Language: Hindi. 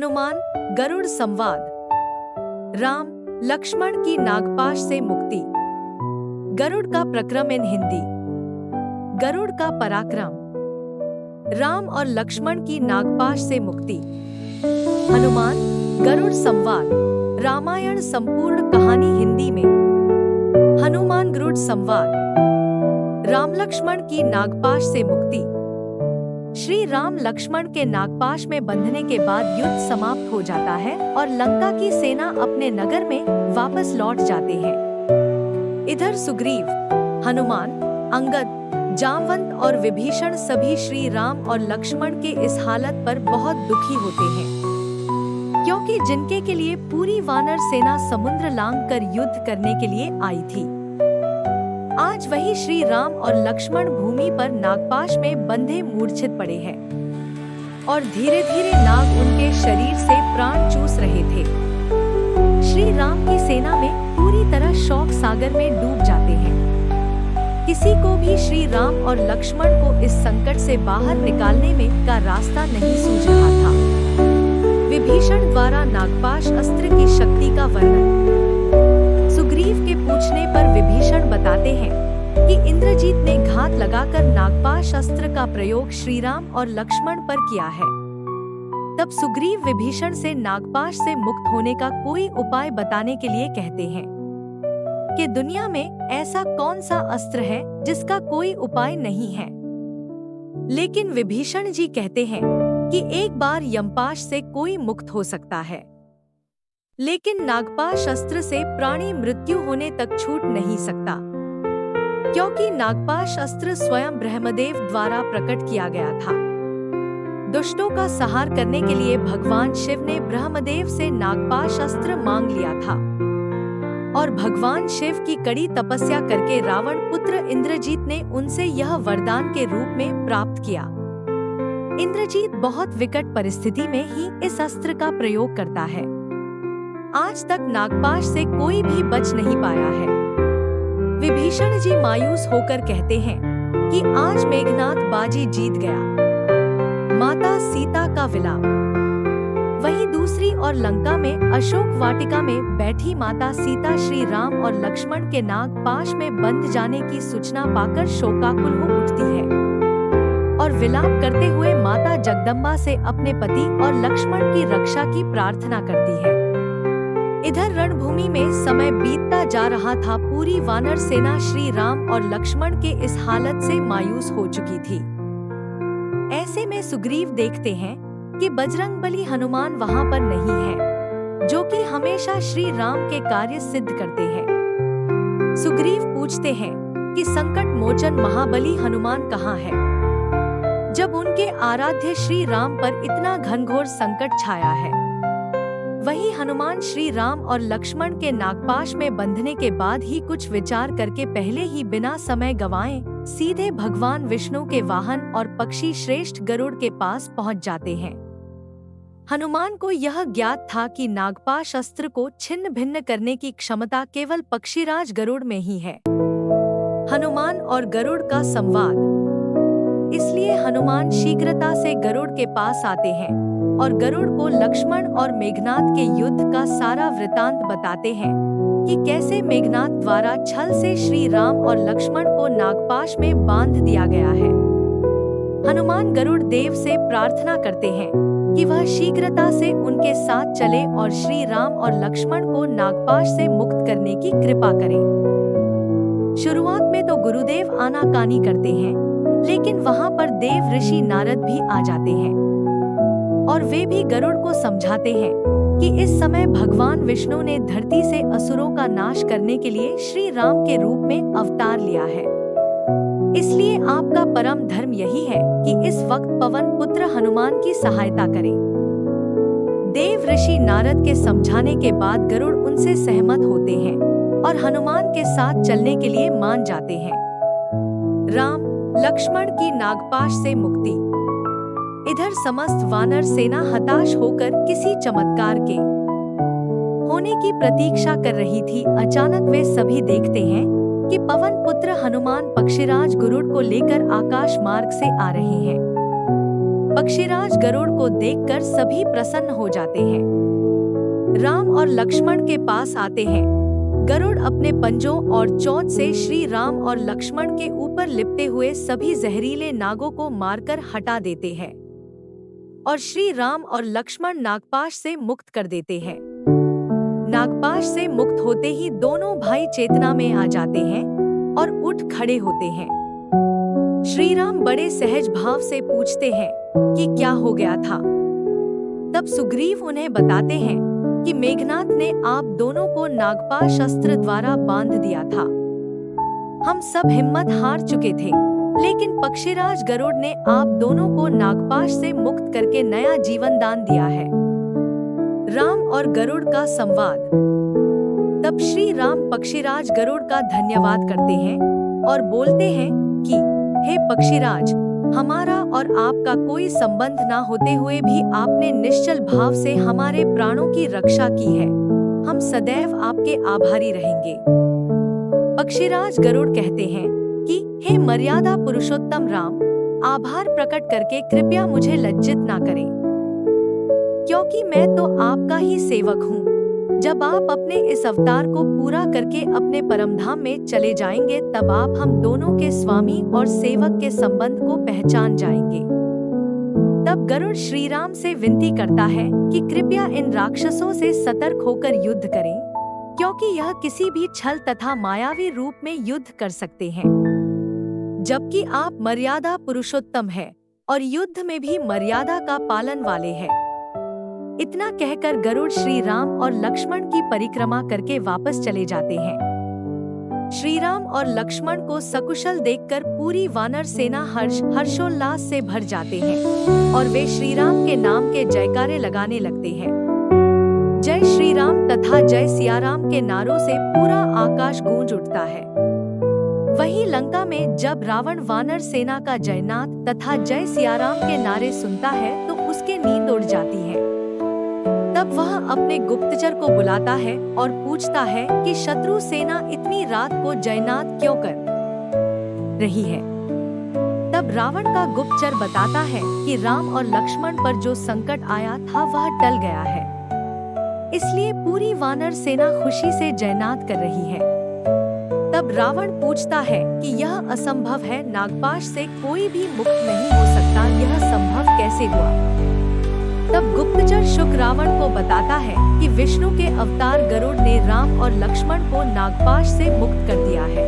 हनुमान गरुड़ संवाद। राम लक्ष्मण की नागपाश से मुक्ति। गरुड़ का प्रक्रम इन हिंदी। गरुड़ का पराक्रम। राम और लक्ष्मण की नागपाश से मुक्ति। हनुमान गरुड़ संवाद। रामायण संपूर्ण कहानी हिंदी में। हनुमान गरुड़ संवाद। राम लक्ष्मण की नागपाश से मुक्ति। श्री राम लक्ष्मण के नागपाश में बंधने के बाद युद्ध समाप्त हो जाता है और लंका की सेना अपने नगर में वापस लौट जाते हैं। इधर सुग्रीव, हनुमान, अंगद, जामवंत और विभीषण सभी श्री राम और लक्ष्मण के इस हालत पर बहुत दुखी होते हैं, क्योंकि जिनके के लिए पूरी वानर सेना समुद्र लांघ कर युद्ध करने के लिए आई थी, आज वही श्री राम और लक्ष्मण भूमि पर नागपाश में बंधे मूर्छित पड़े हैं और धीरे धीरे नाग उनके शरीर से प्राण चूस रहे थे। श्री राम की सेना में पूरी तरह शोक सागर में डूब जाते हैं। किसी को भी श्री राम और लक्ष्मण को इस संकट से बाहर निकालने में का रास्ता नहीं सूझ रहा था। विभीषण द्वारा नागपाश अस्त्र की शक्ति का वर्णन। सुग्रीव के पूछने पर विभीषण बताते हैं कि इंद्रजीत ने घात लगाकर नागपाश अस्त्र का प्रयोग श्रीराम और लक्ष्मण पर किया है। तब सुग्रीव विभीषण से नागपाश से मुक्त होने का कोई उपाय बताने के लिए कहते हैं कि दुनिया में ऐसा कौन सा अस्त्र है जिसका कोई उपाय नहीं है। लेकिन विभीषण जी कहते हैं कि एक बार यमपाश से कोई मुक्त हो सकता है, लेकिन नागपाश अस्त्र से प्राणी मृत्यु होने तक छूट नहीं सकता, क्योंकि नागपाश अस्त्र स्वयं ब्रह्मदेव द्वारा प्रकट किया गया था। दुष्टों का संहार करने के लिए भगवान शिव ने ब्रह्मदेव से नागपाश अस्त्र मांग लिया था और भगवान शिव की कड़ी तपस्या करके रावण पुत्र इंद्रजीत ने उनसे यह वरदान के रूप में प्राप्त किया। इंद्रजीत बहुत विकट परिस्थिति में ही इस अस्त्र का प्रयोग करता है। आज तक नागपाश से कोई भी बच नहीं पाया है। विभीषण जी मायूस होकर कहते हैं कि आज मेघनाथ बाजी जीत गया। माता सीता का विलाप। वहीं दूसरी ओर लंका में अशोक वाटिका में बैठी माता सीता श्री राम और लक्ष्मण के नागपाश में बंध जाने की सूचना पाकर शोकाकुल हो उठती है और विलाप करते हुए माता जगदम्बा से अपने पति और लक्ष्मण की रक्षा की प्रार्थना करती है। इधर रणभूमि में समय बीतता जा रहा था। पूरी वानर सेना श्री राम और लक्ष्मण के इस हालत से मायूस हो चुकी थी। ऐसे में सुग्रीव देखते हैं कि बजरंगबली हनुमान वहां पर नहीं है, जो कि हमेशा श्री राम के कार्य सिद्ध करते हैं। सुग्रीव पूछते हैं कि संकट मोचन महाबली हनुमान कहाँ है, जब उनके आराध्य श्री राम पर इतना घनघोर संकट छाया है। वही हनुमान श्री राम और लक्ष्मण के नागपाश में बंधने के बाद ही कुछ विचार करके पहले ही बिना समय गंवाए सीधे भगवान विष्णु के वाहन और पक्षी श्रेष्ठ गरुड़ के पास पहुंच जाते हैं। हनुमान को यह ज्ञात था कि नागपाश अस्त्र को छिन्न भिन्न करने की क्षमता केवल पक्षीराज गरुड़ में ही है। हनुमान और गरुड़ का संवाद। इसलिए हनुमान शीघ्रता से गरुड़ के पास आते हैं और गरुड़ को लक्ष्मण और मेघनाथ के युद्ध का सारा वृतांत बताते हैं कि कैसे मेघनाथ द्वारा छल से श्री राम और लक्ष्मण को नागपाश में बांध दिया गया है। हनुमान गरुड़ देव से प्रार्थना करते हैं कि वह शीघ्रता से उनके साथ चले और श्री राम और लक्ष्मण को नागपाश से मुक्त करने की कृपा करें। शुरुआत में तो गुरुदेव आनाकानी करते हैं, लेकिन वहां पर देव ऋषि नारद भी आ जाते हैं और वे भी गरुड़ को समझाते हैं कि इस समय भगवान विष्णु ने धरती से असुरों का नाश करने के लिए श्री राम के रूप में अवतार लिया है। इसलिए आपका परम धर्म यही है कि इस वक्त पवन पुत्र हनुमान की सहायता करें। देव ऋषि नारद के समझाने के बाद गरुड़ उनसे सहमत होते हैं और हनुमान के साथ चलने के लिए मान जाते हैं। राम लक्ष्मण की नागपाश से मुक्ति। इधर समस्त वानर सेना हताश होकर किसी चमत्कार के होने की प्रतीक्षा कर रही थी। अचानक वे सभी देखते हैं कि पवन पुत्र हनुमान पक्षीराज गरुड़ को लेकर आकाश मार्ग से आ रहे हैं। पक्षीराज गरुड़ को देखकर सभी प्रसन्न हो जाते हैं। राम और लक्ष्मण के पास आते हैं। गरुड़ अपने पंजों और चोंच से श्री राम और लक्ष्मण के ऊपर लिपटे हुए सभी जहरीले नागों को मारकर हटा देते हैं और श्री राम और लक्ष्मण नागपाश से मुक्त कर देते हैं। नागपाश से मुक्त होते ही दोनों भाई चेतना में आ जाते हैं और उठ खड़े होते हैं। श्री राम बड़े सहज भाव से पूछते हैं कि क्या हो गया था। तब सुग्रीव उन्हें बताते हैं कि मेघनाथ ने आप दोनों को नागपाश अस्त्र द्वारा बांध दिया था। हम सब हिम्मत हार चुके थे, लेकिन पक्षीराज गरुड़ ने आप दोनों को नागपाश से मुक्त करके नया जीवन दान दिया है। राम और गरुड़ का संवाद। तब श्री राम पक्षीराज गरुड़ का धन्यवाद करते हैं और बोलते हैं कि हे पक्षीराज, हमारा और आपका कोई संबंध ना होते हुए भी आपने निश्चल भाव से हमारे प्राणों की रक्षा की है। हम सदैव आपके आभारी रहेंगे। पक्षीराज गरुड़ कहते हैं कि हे मर्यादा पुरुषोत्तम राम, आभार प्रकट करके कृपया मुझे लज्जित ना करें, क्योंकि मैं तो आपका ही सेवक हूँ। जब आप अपने इस अवतार को पूरा करके अपने परमधाम में चले जाएंगे, तब आप हम दोनों के स्वामी और सेवक के संबंध को पहचान जाएंगे। तब गरुड़ श्री राम से विनती करता है कि कृपया इन राक्षसों से सतर्क होकर युद्ध करें, क्योंकि यह किसी भी छल तथा मायावी रूप में युद्ध कर सकते हैं, जबकि आप मर्यादा पुरुषोत्तम हैं और युद्ध में भी मर्यादा का पालन वाले हैं। इतना कहकर गरुड़ श्री राम और लक्ष्मण की परिक्रमा करके वापस चले जाते हैं। श्री राम और लक्ष्मण को सकुशल देखकर पूरी वानर सेना हर्षोल्लास से भर जाते हैं और वे श्री राम के नाम के जयकारे लगाने लगते हैं। जय श्री राम तथा जय सियाराम के नारों से पूरा आकाश गूंज उठता है। वहीं लंका में जब रावण वानर सेना का जयनाथ तथा जय सियाराम के नारे सुनता है तो उसके नींद उड़ जाती है। तब वह अपने गुप्तचर को बुलाता है और पूछता है कि शत्रु सेना इतनी रात को जयनाद क्यों कर रही है। तब रावण का गुप्तचर बताता है कि राम और लक्ष्मण पर जो संकट आया था वह टल गया है, इसलिए पूरी वानर सेना खुशी से जयनाद कर रही है। तब रावण पूछता है कि यह असंभव है, नागपाश से कोई भी मुक्त नहीं हो सकता, यह संभव कैसे हुआ। तब गुप्तचर शुक रावण को बताता है कि विष्णु के अवतार गरुड़ ने राम और लक्ष्मण को नागपाश से मुक्त कर दिया है।